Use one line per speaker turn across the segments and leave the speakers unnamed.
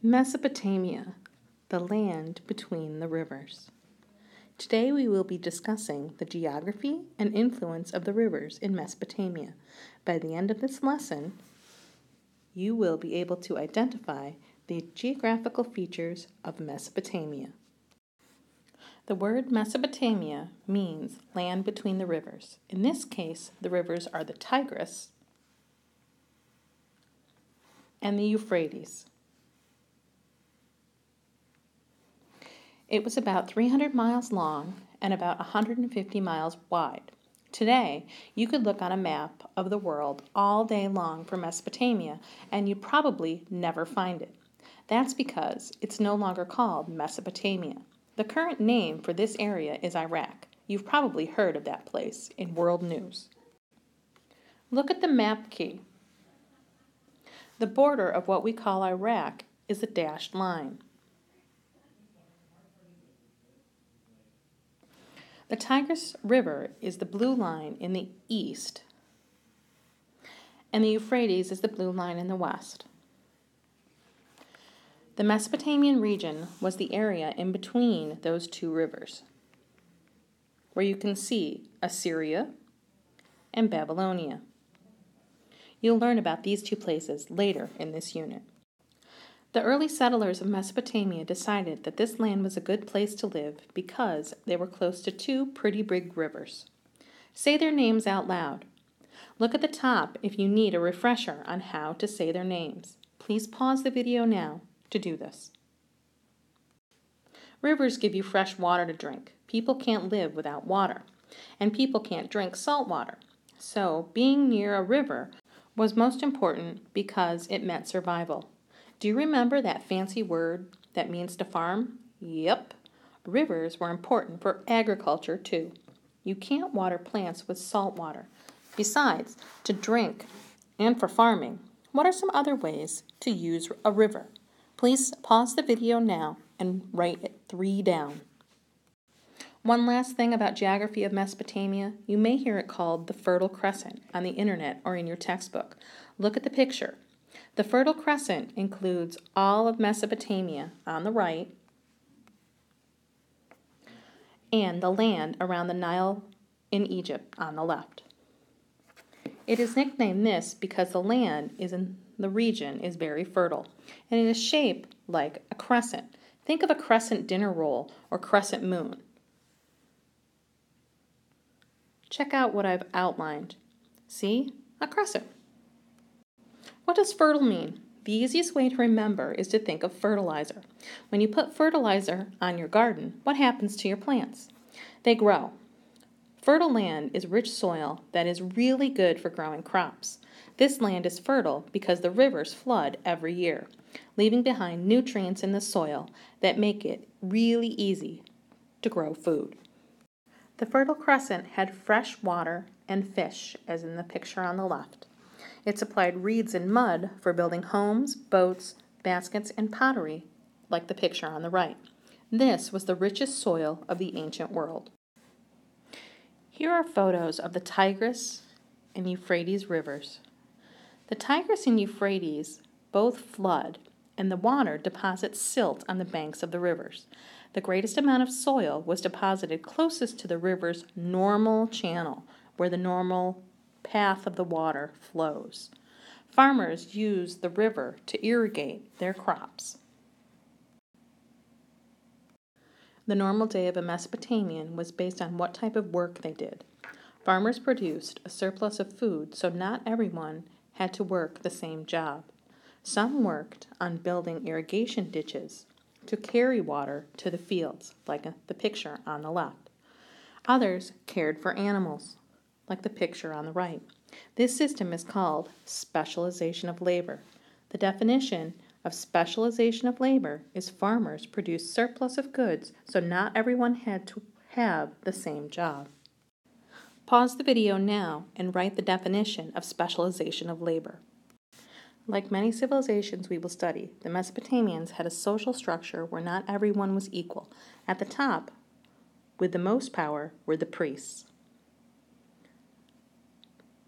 Mesopotamia, the land between the rivers. Today we will be discussing the geography and influence of the rivers in Mesopotamia. By the end of this lesson, you will be able to identify the geographical features of Mesopotamia. The word Mesopotamia means land between the rivers. In this case, the rivers are the Tigris and the Euphrates. It was about 300 miles long and about 150 miles wide. Today, you could look on a map of the world all day long for Mesopotamia, and you'd probably never find it. That's because it's no longer called Mesopotamia. The current name for this area is Iraq. You've probably heard of that place in world news. Look at the map key. The border of what we call Iraq is a dashed line. The Tigris River is the blue line in the east, and the Euphrates is the blue line in the west. The Mesopotamian region was the area in between those two rivers, where you can see Assyria and Babylonia. You'll learn about these two places later in this unit. The early settlers of Mesopotamia decided that this land was a good place to live because they were close to two pretty big rivers. Say their names out loud. Look at the top if you need a refresher on how to say their names. Please pause the video now to do this. Rivers give you fresh water to drink. People can't live without water, and people can't drink salt water. So being near a river was most important because it meant survival. Do you remember that fancy word that means to farm? Yep. Rivers were important for agriculture too. You can't water plants with salt water. Besides, to drink and for farming, what are some other ways to use a river? Please pause the video now and write 3 down. One last thing about geography of Mesopotamia, you may hear it called the Fertile Crescent on the internet or in your textbook. Look at the picture. The Fertile Crescent includes all of Mesopotamia on the right and the land around the Nile in Egypt on the left. It is nicknamed this because the land in the region is very fertile, and it is shaped like a crescent. Think of a crescent dinner roll or crescent moon. Check out what I've outlined. See? A crescent. What does fertile mean? The easiest way to remember is to think of fertilizer. When you put fertilizer on your garden, what happens to your plants? They grow. Fertile land is rich soil that is really good for growing crops. This land is fertile because the rivers flood every year, leaving behind nutrients in the soil that make it really easy to grow food. The Fertile Crescent had fresh water and fish, as in the picture on the left. It supplied reeds and mud for building homes, boats, baskets, and pottery, like the picture on the right. This was the richest soil of the ancient world. Here are photos of the Tigris and Euphrates rivers. The Tigris and Euphrates both flood, and the water deposits silt on the banks of the rivers. The greatest amount of soil was deposited closest to the river's normal channel, where the normal path of the water flows. Farmers use the river to irrigate their crops. The normal day of a Mesopotamian was based on what type of work they did. Farmers produced a surplus of food, so not everyone had to work the same job. Some worked on building irrigation ditches to carry water to the fields, like the picture on the left. Others cared for animals, like the picture on the right. This system is called specialization of labor. The definition of specialization of labor is farmers produced surplus of goods, so not everyone had to have the same job. Pause the video now and write the definition of specialization of labor. Like many civilizations we will study, the Mesopotamians had a social structure where not everyone was equal. At the top, with the most power, were the priests.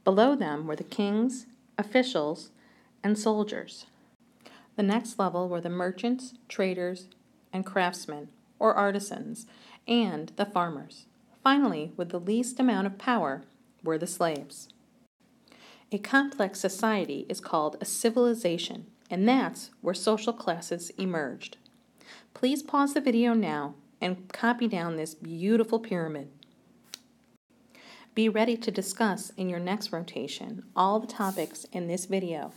Below them were the kings, officials, and soldiers. The next level were the merchants, traders, and craftsmen, or artisans, and the farmers. Finally, with the least amount of power, were the slaves. A complex society is called a civilization, and that's where social classes emerged. Please pause the video now and copy down this beautiful pyramid. Be ready to discuss in your next rotation all the topics in this video